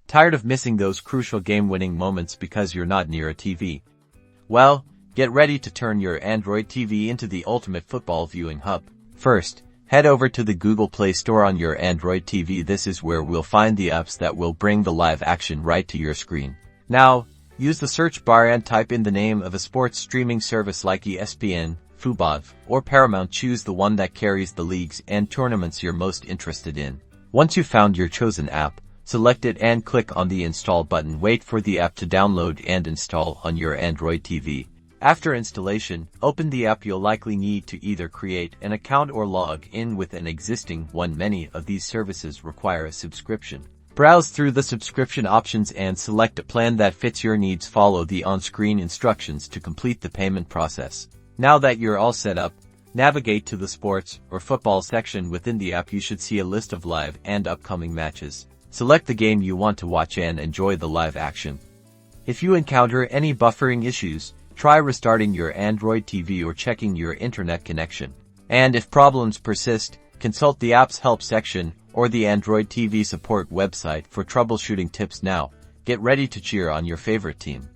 Tired of missing those crucial game-winning moments because you're not near a TV? Well, get ready to turn your Android TV into the ultimate football viewing hub. First, head over to the Google Play Store on your Android TV. This is where we'll find the apps that will bring the live action right to your screen. Now, use the search bar and type in the name of a sports streaming service like ESPN, Fubo, or Paramount. Choose the one that carries the leagues and tournaments you're most interested in. Once you've found your chosen app, select it and click on the Install button. Wait for the app to download and install on your Android TV. After installation, open the app. You'll likely need to either create an account or log in with an existing one. Many of these services require a subscription. Browse through the subscription options and select a plan that fits your needs. Follow the on-screen instructions to complete the payment process. Now that you're all set up, navigate to the sports or football section within the app. You should see a list of live and upcoming matches. Select the game you want to watch and enjoy the live action. If you encounter any buffering issues, try restarting your Android TV or checking your internet connection. And if problems persist, consult the app's help section or the Android TV support website for troubleshooting tips. Now, get ready to cheer on your favorite team.